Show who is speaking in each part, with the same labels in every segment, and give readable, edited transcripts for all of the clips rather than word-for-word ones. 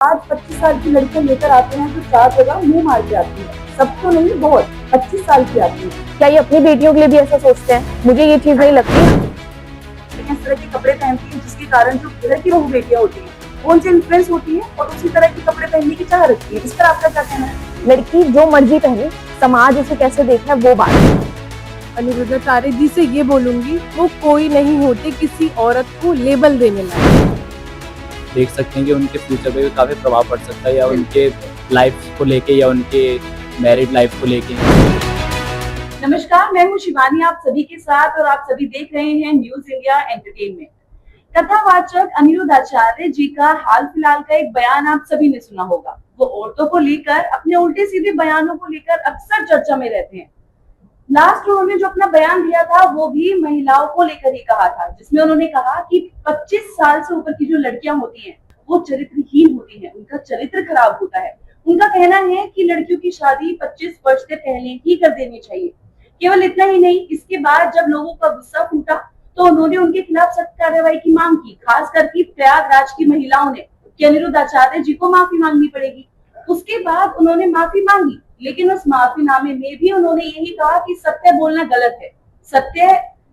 Speaker 1: आज 25 साल की लड़कियां लेकर आते हैं तो 4 जगह मुंह मार के आती है। सब तो नहीं, बहुत 25 साल की आती है।
Speaker 2: क्या ये अपनी बेटियों के लिए भी ऐसा सोचते हैं? मुझे ये चीज नहीं लगती।
Speaker 1: लेकिन इस तरह के कपड़े पहनती है जिसके कारण जो घर की बहू बेटियां होती हैं वो उनसे इन्फ्लुएंस होती है और उसी तरह के कपड़े पहनने की चाह रखती है। इस पर आपका क्या कहना है?
Speaker 2: लड़की जो मर्जी पहने, समाज उसे कैसे देखा है वो बात है।
Speaker 3: अनिरुद्ध चारे जी से ये बोलूंगी, वो कोई नहीं होते किसी औरत को लेबल देने लायक।
Speaker 4: देख सकते हैं कि उनके फ्यूचर पे भी काफ़ी प्रभाव पड़ सकता है, या उनके लाइफ को लेके या उनके मैरिड लाइफ को लेके।
Speaker 1: नमस्कार, मैं हूँ शिवानी आप सभी के साथ और आप सभी देख रहे हैं न्यूज इंडिया एंटरटेनमेंट। कथावाचक अनिरुद्ध आचार्य जी का हाल फिलहाल का एक बयान आप सभी ने सुना होगा। वो औरतों को लेकर अपने उल्टे सीधे बयानों को लेकर अक्सर चर्चा में रहते हैं। लास्ट उन्होंने जो अपना बयान दिया था वो भी महिलाओं को लेकर ही कहा था, जिसमें उन्होंने कहा कि 25 साल से ऊपर की जो लड़कियां होती हैं वो चरित्रहीन होती हैं, उनका चरित्र खराब होता है। उनका कहना है कि लड़कियों की शादी 25 वर्ष से पहले ही कर देनी चाहिए। केवल इतना ही नहीं, इसके बाद जब लोगों का गुस्सा फूटा तो उन्होंने उनके खिलाफ सख्त कार्रवाई की मांग की, खास करके प्रयागराज की महिलाओं ने कि अनिरुद्ध आचार्य जी को माफी मांगनी पड़ेगी। उसके बाद उन्होंने माफी मांगी, लेकिन उस माफीनामे में भी उन्होंने यही कहा कि सत्य बोलना गलत है, सत्य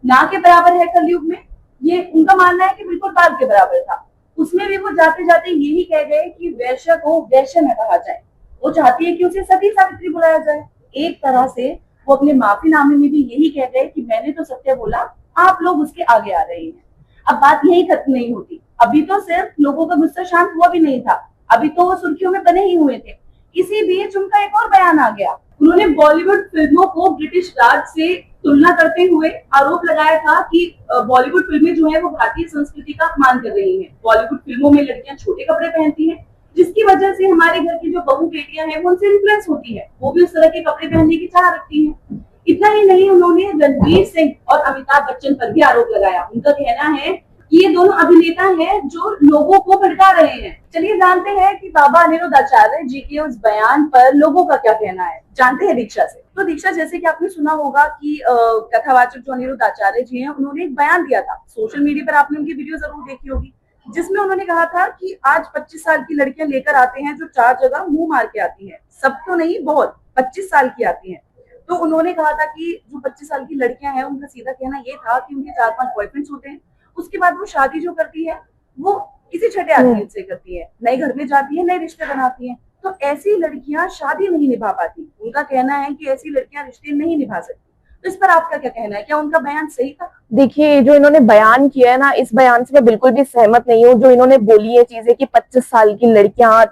Speaker 1: ना के बराबर है कलयुग में। ये उनका मानना है कि बिल्कुल बाल के बराबर था। उसमें भी वो जाते जाते यही कह गए कि वैश्य को वैश्य न कहा जाए। वो चाहती है कि उसे सती सावित्री बुलाया जाए। एक तरह से वो अपने माफीनामे में भी यही कह गए कि मैंने तो सत्य बोला, आप लोग उसके आगे आ रहे हैं। अब बात यही खत्म नहीं होती। अभी तो सिर्फ लोगों का गुस्सा शांत हुआ भी नहीं था, अभी तो वो सुर्खियों में बने ही हुए थे। इसी बीच उनका एक और बयान आ गया। उन्होंने बॉलीवुड फिल्मों को ब्रिटिश राज से तुलना करते हुए आरोप लगाया था कि बॉलीवुड फिल्में जो है वो भारतीय संस्कृति का अपमान कर रही हैं। बॉलीवुड फिल्मों में लड़कियां छोटे कपड़े पहनती हैं, जिसकी वजह से हमारे घर की जो बहू बेटियां हैं वो उनसे इन्फ्लुएंस होती है, वो भी उस तरह के कपड़े पहनने की चाह रखती हैं। इतना ही नहीं, उन्होंने रणवीर सिंह और अमिताभ बच्चन पर भी आरोप लगाया। उनका कहना है ये दोनों अभिनेता हैं जो लोगों को भड़का रहे हैं। चलिए जानते हैं कि बाबा अनिरुद्ध आचार्य जी के उस बयान पर लोगों का क्या कहना है। जानते हैं दीक्षा से। तो दीक्षा, जैसे कि आपने सुना होगा कि कथावाचक जो अनिरुद्ध आचार्य जी हैं उन्होंने एक बयान दिया था। सोशल मीडिया पर आपने उनकी वीडियो जरूर देखी होगी, जिसमें उन्होंने कहा था कि आज 25 साल की लड़कियां लेकर आते हैं जो 4 जगह मुंह मार के आती हैं। सब तो नहीं, बहुत 25 साल की आती हैं। तो उन्होंने कहा था कि जो 25 साल की लड़कियां हैं उनका सीधा कहना ये था कि उनके 4-5 बॉयफ्रेंड्स होते हैं। उसके बाद वो शादी जो करती है वो किसी छठे आदमी से करती है, नए घर में जाती है, नए रिश्ते बनाती है। तो ऐसी लड़कियां शादी नहीं निभा पाती। उनका कहना है कि ऐसी लड़कियां रिश्ते नहीं निभा सकती। तो इस पर आपका क्या कहना है? क्या उनका बयान सही था?
Speaker 2: देखिए, जो इन्होंने बयान किया है ना, इस बयान से मैं बिल्कुल भी सहमत नहीं हूँ। जो इन्होंने बोली है चीजें कि 25 साल की लड़कियां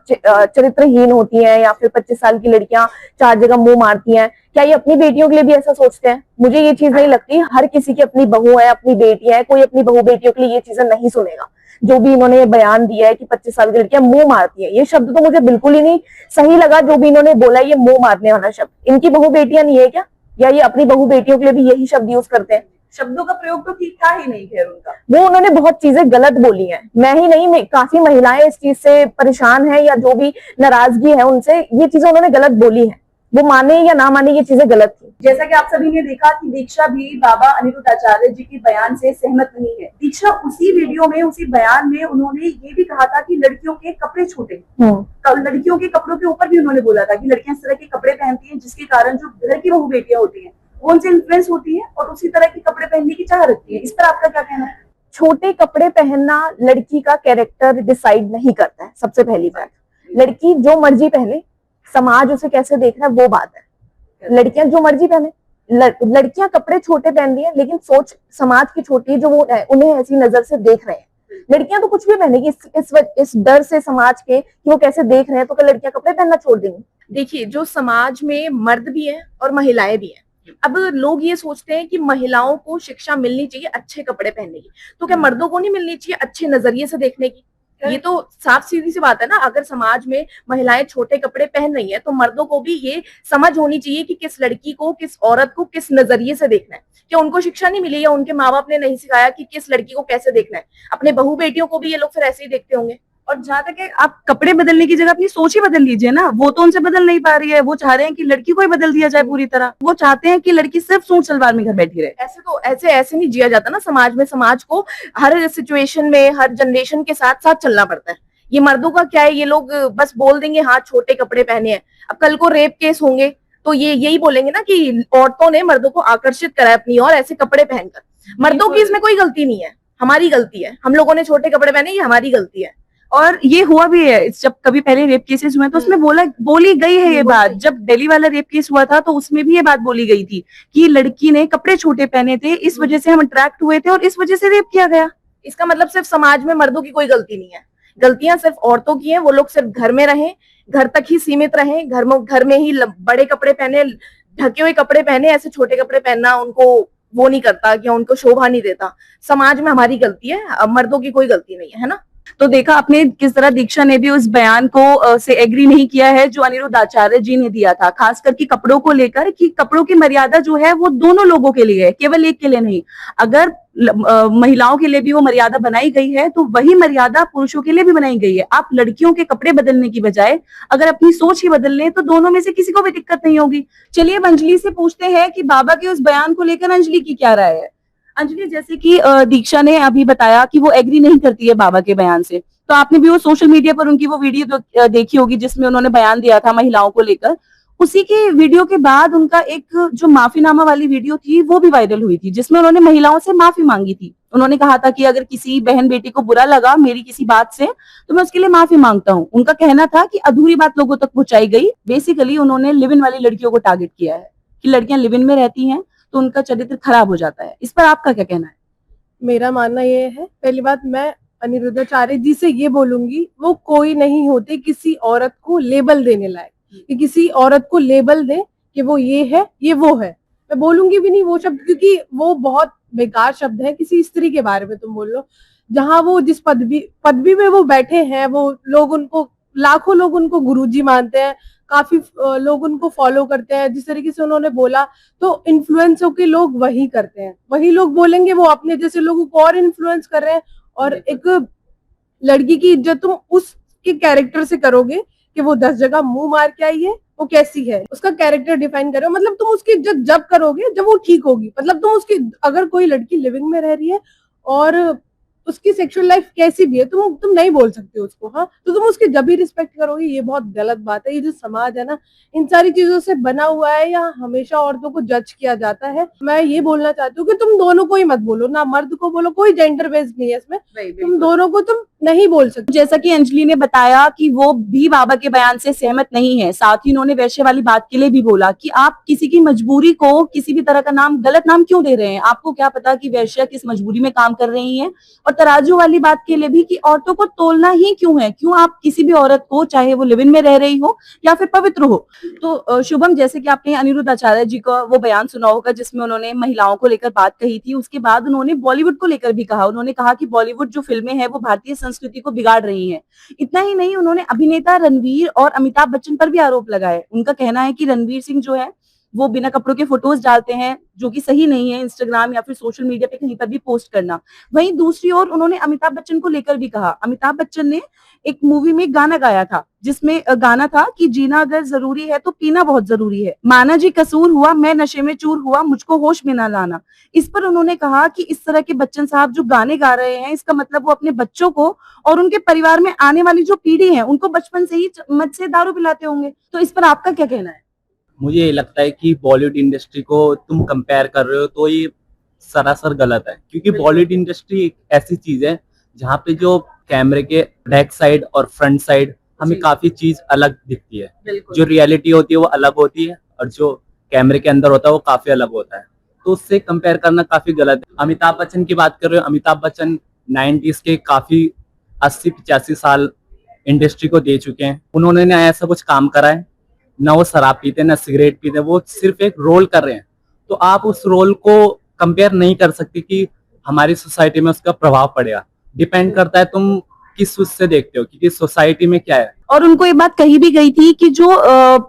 Speaker 2: चरित्रहीन होती हैं या फिर 25 साल की लड़कियां 4 जगह मुंह मारती हैं, क्या ये अपनी बेटियों के लिए भी ऐसा सोचते हैं? मुझे ये चीज नहीं लगती। हर किसी की अपनी बहू है, अपनी बेटी है, कोई अपनी बहू बेटियों के लिए ये चीजें नहीं सुनेगा। जो भी इन्होंने बयान दिया है कि 25 साल की लड़कियां मुंह मारती है, ये शब्द तो मुझे बिल्कुल ही नहीं सही लगा। जो भी इन्होंने बोला, ये मुंह मारने वाला शब्द, इनकी बहू बेटियां नहीं है क्या? या ये अपनी बहू बेटियों के लिए भी यही शब्द यूज करते हैं?
Speaker 1: शब्दों का प्रयोग तो ठीक था ही नहीं। खैर, उनका
Speaker 2: वो उन्होंने बहुत चीजें गलत बोली हैं। मैं ही नहीं, काफी महिलाएं इस चीज से परेशान है या जो भी नाराजगी है उनसे, ये चीजें उन्होंने गलत बोली है। वो माने या ना माने, ये चीजें गलत थी।
Speaker 1: जैसा कि आप सभी ने देखा कि दीक्षा भी बाबा अनिरुद्ध आचार्य जी के बयान से सहमत नहीं है। दीक्षा उसी वीडियो में, उसी बयान में उन्होंने ये भी कहा था कि लड़कियों के कपड़े छोटे, लड़कियों के कपड़ों के ऊपर भी उन्होंने बोला था कि लड़कियां इस तरह के कपड़े पहनती हैं जिसके कारण जो घर की बहू बेटियां होती हैं वो उनसे इन्फ्लुएंस होती है और उसी तरह के कपड़े पहनने की चाह रखती है। इस पर आपका क्या कहना है?
Speaker 2: छोटे कपड़े पहनना लड़की का कैरेक्टर डिसाइड नहीं करता है। सबसे पहली बात, लड़की जो मर्जी पहने, समाज उसे कैसे देख रहा है वो बात है। लड़कियां जो मर्जी पहने, लड़कियां कपड़े छोटे पहन रही है, लेकिन सोच समाज की छोटी है, जो वो उन्हें ऐसी नजर से देख रहे हैं। लड़कियां तो कुछ भी पहनेगी इस डर से समाज के कि वो कैसे देख रहे हैं, तो क्या लड़कियां कपड़े पहनना छोड़ देंगी? देखिए, जो समाज में मर्द भी है और महिलाएं भी हैं। अब लोग ये सोचते हैं कि महिलाओं को शिक्षा मिलनी चाहिए अच्छे कपड़े पहनने की, तो क्या मर्दों को नहीं मिलनी चाहिए अच्छे नजरिए से देखने की? ये तो साफ सीधी सी बात है ना। अगर समाज में महिलाएं छोटे कपड़े पहन रही हैं तो मर्दों को भी ये समझ होनी चाहिए कि किस लड़की को, किस औरत को किस नजरिए से देखना है। क्या उनको शिक्षा नहीं मिली या उनके माँ बाप ने नहीं सिखाया कि किस लड़की को कैसे देखना है? अपने बहू बेटियों को भी ये लोग फिर ऐसे ही देखते होंगे।
Speaker 1: और जहाँ तक है, आप कपड़े बदलने की जगह अपनी सोच ही बदल लीजिए ना। वो तो उनसे बदल नहीं पा रही है। वो चाह रहे हैं कि लड़की को ही बदल दिया जाए पूरी तरह। वो चाहते हैं कि लड़की सिर्फ सूट सलवार में घर बैठी रहे।
Speaker 2: ऐसे तो ऐसे नहीं जिया जाता ना समाज में। समाज को हर सिचुएशन में, हर जनरेशन के साथ साथ चलना पड़ता है। ये मर्दों का क्या है, ये लोग बस बोल देंगे हाँ छोटे कपड़े पहने हैं। अब कल को रेप केस होंगे तो ये यही बोलेंगे ना कि औरतों ने मर्दों को आकर्षित करा अपनी और ऐसे कपड़े पहनकर। मर्दों की इसमें कोई गलती नहीं है, हमारी गलती है, हम लोगों ने छोटे कपड़े पहने, ये हमारी गलती है।
Speaker 1: और ये हुआ भी है, जब कभी पहले रेप केसेस हुए तो उसमें बोली गई है ये बात। जब दिल्ली वाला रेप केस हुआ था तो उसमें भी ये बात बोली गई थी कि लड़की ने कपड़े छोटे पहने थे, इस वजह से हम अट्रैक्ट हुए थे और इस वजह से रेप किया गया।
Speaker 2: इसका मतलब सिर्फ समाज में मर्दों की कोई गलती नहीं है, गलतियां सिर्फ औरतों की हैं। वो लोग सिर्फ घर में रहें, घर तक ही सीमित रहें, घर में ही बड़े कपड़े पहने, ढके हुए कपड़े पहने, ऐसे छोटे कपड़े पहनना उनको वो नहीं करता, क्या उनको शोभा नहीं देता। समाज में हमारी गलती है, मर्दों की कोई गलती नहीं है ना।
Speaker 1: तो देखा आपने किस तरह दीक्षा ने भी उस बयान को से एग्री नहीं किया है जो अनिरुद्ध आचार्य जी ने दिया था, खास करके कपड़ों को लेकर, कि कपड़ों की मर्यादा जो है वो दोनों लोगों के लिए है, केवल एक के लिए नहीं। अगर महिलाओं के लिए भी वो मर्यादा बनाई गई है तो वही मर्यादा पुरुषों के लिए भी बनाई गई है। आप लड़कियों के कपड़े बदलने की बजाय अगर अपनी सोच ही बदल लें तो दोनों में से किसी को भी दिक्कत नहीं होगी। चलिए अब अंजलि से पूछते हैं कि बाबा के उस बयान को लेकर अंजलि की क्या राय है। अंजलि, जैसे कि दीक्षा ने अभी बताया कि वो एग्री नहीं करती है बाबा के बयान से, तो आपने भी वो सोशल मीडिया पर उनकी वो वीडियो देखी होगी जिसमें उन्होंने बयान दिया था महिलाओं को लेकर। उसी के वीडियो के बाद उनका एक जो माफीनामा वाली वीडियो थी वो भी वायरल हुई थी, जिसमें उन्होंने महिलाओं से माफी मांगी थी। उन्होंने कहा था कि अगर किसी बहन बेटी को बुरा लगा मेरी किसी बात से तो मैं उसके लिए माफी मांगता हूँ। उनका कहना था कि अधूरी बात लोगों तक पहुंचाई गई। बेसिकली उन्होंने लिव इन वाली लड़कियों को टारगेट किया है कि लड़कियां लिव इन में रहती हैं तो उनका चरित्र खराब हो जाता है। इस पर आपका क्या कहना है?
Speaker 3: मेरा मानना ये है, पहली बात मैं अनिरुद्धाचार्य जी से ये बोलूंगी, वो कोई नहीं होते किसी औरत को लेबल देने लायक, कि किसी औरत को लेबल दे कि वो ये है ये वो है। मैं बोलूंगी भी नहीं वो शब्द, क्योंकि वो बहुत बेकार शब्द है। किसी स्त्री के बारे में तुम बोल लो, जहां वो जिस पदवी में वो बैठे हैं, वो लोग उनको, लाखों लोग उनको गुरुजी मानते हैं, काफी लोग उनको फॉलो करते हैं। जिस तरीके से उन्होंने बोला तो इन्फ्लुएंस होके लोग वही करते हैं, वही लोग बोलेंगे, वो अपने जैसे लोगों को और इन्फ्लुएंस कर रहे हैं। और एक लड़की की इज्जत तुम उसके कैरेक्टर से करोगे कि वो 10 जगह मुंह मार के आई है, वो कैसी है, उसका कैरेक्टर डिफाइन करो। मतलब तुम उसकी इज्जत जब करोगे जब वो ठीक होगी। मतलब तुम उसकी, अगर कोई लड़की लिविंग में रह रही है और उसकी सेक्सुअल लाइफ कैसी भी है, तुम नहीं बोल सकते उसको, हाँ, तो तुम उसकी जब भी रिस्पेक्ट करोगे। ये बहुत गलत बात है। ये जो समाज है ना, इन सारी चीजों से बना हुआ है, या हमेशा औरतों को जज किया जाता है। मैं ये बोलना चाहती हूँ कि तुम दोनों को ही मत बोलो, ना मर्द को बोलो, कोई जेंडर बेस्ड नहीं है इसमें, तुम दोनों को तुम नहीं बोल सकते।
Speaker 1: जैसा कि अंजलि ने बताया कि वो भी बाबा के बयान से सहमत नहीं है, साथ ही उन्होंने वैश्य वाली बात के लिए भी बोला कि आप किसी की मजबूरी को किसी भी तरह का नाम, गलत नाम क्यों दे रहे हैं? आपको क्या पता कि वैश्य किस मजबूरी में काम कर रही हैं? और तराजू वाली बात के लिए भी कि औरतों को तोलना ही क्यों है? क्यों आप किसी भी औरत को, चाहे वो लिव इन में रह रही हो या फिर पवित्र हो। तो शुभम, जैसे कि आपने अनिरुद्ध आचार्य जी का वो बयान सुना होगा जिसमें उन्होंने महिलाओं को लेकर बात कही थी, उसके बाद उन्होंने बॉलीवुड को लेकर भी कहा। उन्होंने कहा कि बॉलीवुड जो फिल्में हैं वो भारतीय संस्कृति को बिगाड़ रही हैं। इतना ही नहीं, उन्होंने अभिनेता रणवीर और अमिताभ बच्चन पर भी आरोप लगाए। उनका कहना है कि रणवीर सिंह जो है वो बिना कपड़ों के फोटोज डालते हैं, जो कि सही नहीं है इंस्टाग्राम या फिर सोशल मीडिया पे कहीं पर भी पोस्ट करना। वहीं दूसरी ओर उन्होंने अमिताभ बच्चन को लेकर भी कहा। अमिताभ बच्चन ने एक मूवी में गाना गाया था जिसमें गाना था कि जीना अगर जरूरी है तो पीना बहुत जरूरी है, माना जी कसूर हुआ, मैं नशे में चूर हुआ, मुझको होश में ना लाना। इस पर उन्होंने कहा कि इस तरह के बच्चन साहब जो गाने गा रहे हैं, इसका मतलब वो अपने बच्चों को और उनके परिवार में आने वाली जो पीढ़ी है उनको बचपन से ही चम्मच से दारू पिलाते होंगे। तो इस पर आपका क्या कहना है?
Speaker 4: मुझे ये लगता है कि बॉलीवुड इंडस्ट्री को तुम कंपेयर कर रहे हो तो ये सरासर गलत है, क्योंकि बॉलीवुड इंडस्ट्री एक ऐसी चीज है जहाँ पे जो कैमरे के बैक साइड और फ्रंट साइड हमें काफी चीज अलग दिखती है। जो रियलिटी होती है वो अलग होती है और जो कैमरे के अंदर होता है वो काफी अलग होता है, तो उससे कंपेयर करना काफी गलत है। अमिताभ बच्चन की बात कर रहे हो, अमिताभ बच्चन 90s के काफी 80-85 साल इंडस्ट्री को दे चुके हैं। उन्होंने ना ऐसा कुछ काम करा है, ना वो शराब पीते ना सिगरेट पीते, वो सिर्फ एक रोल कर रहे हैं। तो आप उस रोल को कंपेयर नहीं कर सकते कि हमारी सोसाइटी में उसका प्रभाव पड़ेगा। डिपेंड करता है तुम किस उससे देखते हो, क्योंकि सोसाइटी में क्या है।
Speaker 1: और उनको ये बात कही भी गई थी कि जो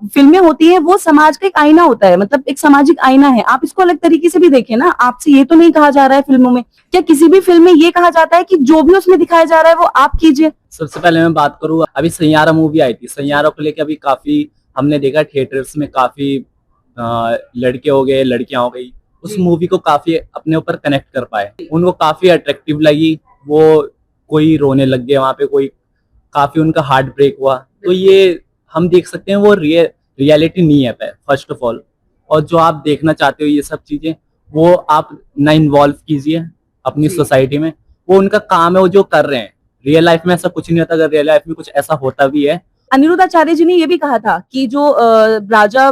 Speaker 1: फिल्में होती है वो समाज का एक आईना होता है, मतलब एक सामाजिक आईना है। आप इसको अलग तरीके से भी देखें ना। आपसे ये तो नहीं कहा जा रहा है फिल्मों में, क्या किसी भी फिल्म में ये कहा जाता है कि जो भी उसमें दिखाया जा रहा है वो आप कीजिए?
Speaker 4: सबसे पहले मैं बात करूँ, अभी सैयारा मूवी आई थी, सैयारा को लेकर अभी काफी हमने देखा थिएटर्स में, काफी लड़के हो गए लड़कियां हो गई, उस मूवी को काफी अपने ऊपर कनेक्ट कर पाए, उनको काफी अट्रैक्टिव लगी। वो कोई रोने लग गए वहां पे, कोई काफी उनका हार्ट ब्रेक हुआ। तो ये हम देख सकते हैं वो रियलिटी नहीं है फर्स्ट ऑफ ऑल। और जो आप देखना चाहते हो ये सब चीजें, वो आप ना इन्वॉल्व कीजिए अपनी
Speaker 1: जी।
Speaker 4: सोसाइटी में। वो उनका काम है, वो जो कर रहे हैं। रियल लाइफ में ऐसा कुछ नहीं होता। अगर रियल लाइफ में कुछ ऐसा होता भी है,
Speaker 1: अनिरुद्ध आचार्य जी ने ये भी कहा था कि जो राजा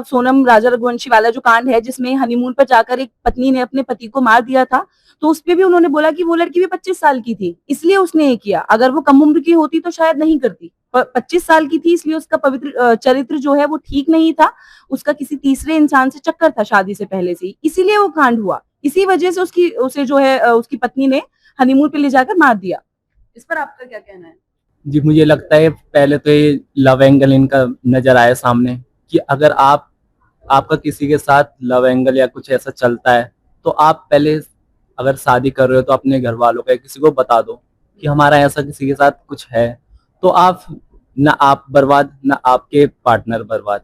Speaker 1: रघुवंशी वाला जो कांड है जिसमें हनीमून पर जाकर एक पत्नी ने अपने पति को मार दिया था, तो उस पे भी उन्होंने बोला कि वो लड़की भी 25 साल की थी, इसलिए उसने ये किया। अगर वो कम उम्र की होती तो शायद नहीं करती। 25 साल की थी, इसलिए उसका पवित्र चरित्र जो है वो ठीक नहीं था। उसका किसी तीसरे इंसान से चक्कर था शादी से पहले से ही, इसीलिए वो कांड हुआ। इसी वजह से उसे जो है उसकी पत्नी ने हनीमून पे ले जाकर मार दिया। इस पर आपका क्या कहना है?
Speaker 4: जी मुझे लगता है पहले तो ये लव एंगल इनका नजर आया सामने कि अगर आपका किसी के साथ लव एंगल या कुछ ऐसा चलता है, तो आप पहले अगर शादी कर रहे हो तो अपने घर वालों को या किसी को बता दो कि हमारा ऐसा किसी के साथ कुछ है। तो आप ना आप बर्बाद ना आपके पार्टनर बर्बाद।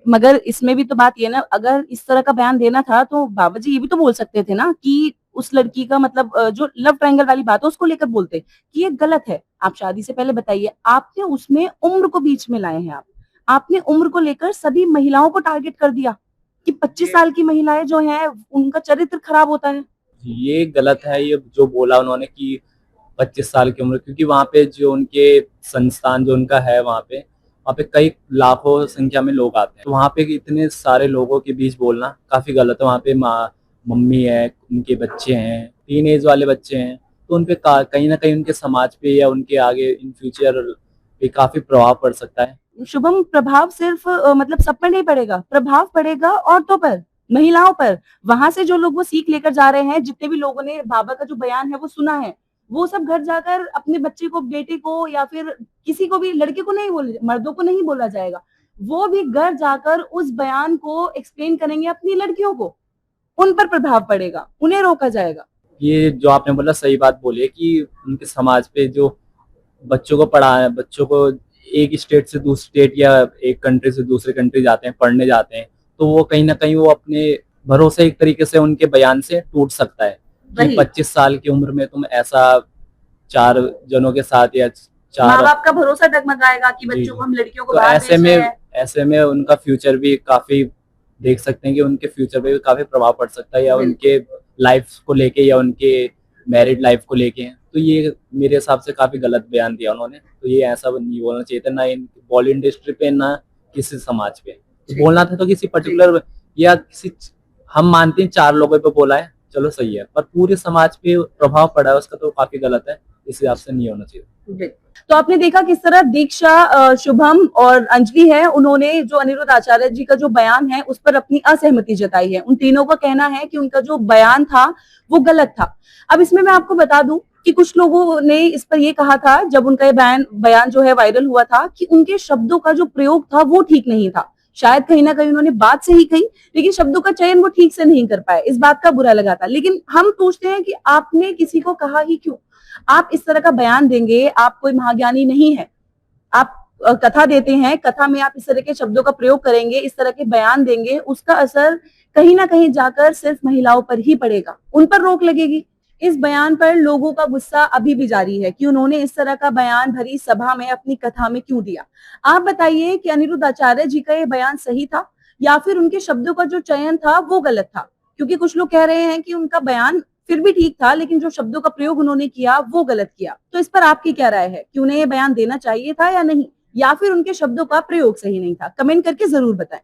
Speaker 1: मगर इसमें भी तो बात ये ना, अगर इस तरह का बयान देना था तो बाबा जी ये भी तो बोल सकते थे ना कि उस लड़की का मतलब जो लव ट्रायंगल वाली बात है उसको लेकर बोलते कि ये गलत है। आप शादी से पहले बताइए, आपने उसमें उम्र को बीच में लाए हैं। आपने उम्र को लेकर सभी महिलाओं को टारगेट कर दिया कि 25 साल की महिलाएं जो हैं उनका चरित्र खराब होता है।
Speaker 4: ये गलत है। ये जो बोला उन्होंने कि 25 साल की उम्र, क्योंकि वहाँ पे जो उनके संस्थान जो उनका है वहाँ पे कई लाखों संख्या में लोग आते हैं। तो वहाँ पे इतने सारे लोगों के बीच बोलना काफी गलत है। वहाँ पे मम्मी है, उनके बच्चे हैं, टीन एज वाले बच्चे हैं, तो उनपे कहीं ना कहीं उनके समाज पे या उनके आगे इन फ्यूचर पे काफी प्रभाव पड़ सकता है।
Speaker 1: शुभम, प्रभाव सिर्फ मतलब सब पर नहीं पड़ेगा, प्रभाव पड़ेगा औरतों पर, महिलाओं पर। वहां से जो लोग वो सीख लेकर जा रहे हैं, जितने भी लोगों ने बाबा का जो बयान है वो सुना है, वो सब घर जाकर अपने बच्चे को, बेटे को या फिर किसी को भी, लड़के को नहीं बोले, मर्दों को नहीं बोला जाएगा, वो भी घर जाकर उस बयान को एक्सप्लेन करेंगे अपनी लड़कियों को। उन पर प्रभाव पड़ेगा, उन्हें रोका जाएगा।
Speaker 4: ये जो आपने बोला सही बात बोली है कि उनके समाज पे जो बच्चों को पढ़ा, बच्चों को एक स्टेट से दूसरे स्टेट या एक कंट्री से दूसरे कंट्री जाते हैं, पढ़ने जाते हैं, तो वो कहीं ना कहीं वो अपने भरोसे एक तरीके से उनके बयान से टूट सकता है कि 25 साल की उम्र में तुम ऐसा 4 जनों के साथ या
Speaker 1: माँ
Speaker 4: 4।
Speaker 1: बाप का भरोसा डगमगाएगा कि
Speaker 4: जी,
Speaker 1: बच्चों को हम लड़कियों को
Speaker 4: तो
Speaker 1: बाहर भेज रहे हैं।
Speaker 4: ऐसे में उनका फ्यूचर भी काफी देख सकते हैं कि उनके फ्यूचर पे भी काफी प्रभाव पड़ सकता है, या उनके लाइफ को लेके या उनके मैरिड लाइफ को लेके। तो ये मेरे हिसाब से काफी गलत बयान दिया उन्होंने। तो ये ऐसा नहीं बोलना चाहिए था, ना बॉलीवुड इंडस्ट्री पे ना किसी समाज पे। तो बोलना था तो किसी पर्टिकुलर या किसी, हम मानते हैं 4 लोगों पे बोला है, चलो सही है, पर पूरे समाज पे प्रभाव पड़ा है उसका, तो काफी गलत है। इस हिसाब से नहीं होना चाहिए।
Speaker 1: तो आपने देखा किस तरह दीक्षा, शुभम और अंजलि है, उन्होंने जो अनिरुद्ध आचार्य जी का जो बयान है उस पर अपनी असहमति जताई है। उन तीनों का कहना है कि उनका जो बयान था वो गलत था। अब इसमें मैं आपको बता दूं कि कुछ लोगों ने इस पर ये कहा था, जब उनका ये बयान जो है वायरल हुआ था, कि उनके शब्दों का जो प्रयोग था वो ठीक नहीं था। शायद कहीं ना कहीं उन्होंने बात सही कही, लेकिन शब्दों का चयन वो ठीक से नहीं कर पाए, इस बात का बुरा लगा था। लेकिन हम पूछते हैं कि आपने किसी को कहा ही क्यों? आप इस तरह का बयान देंगे, आप कोई महाज्ञानी नहीं है, आप कथा देते हैं, कथा में आप इस तरह के शब्दों का प्रयोग करेंगे, इस तरह के बयान देंगे, उसका असर कहीं ना कहीं जाकर सिर्फ महिलाओं पर ही पड़ेगा, उन पर रोक लगेगी। इस बयान पर लोगों का गुस्सा अभी भी जारी है कि उन्होंने इस तरह का बयान भरी सभा में अपनी कथा में क्यों दिया। आप बताइए कि अनिरुद्ध आचार्य जी का ये बयान सही था या फिर उनके शब्दों का जो चयन था वो गलत था? क्योंकि कुछ लोग कह रहे हैं कि उनका बयान फिर भी ठीक था, लेकिन जो शब्दों का प्रयोग उन्होंने किया वो गलत किया। तो इस पर आपकी क्या राय है कि उन्हें ये बयान देना चाहिए था या नहीं, या फिर उनके शब्दों का प्रयोग सही नहीं था? कमेंट करके जरूर बताएं।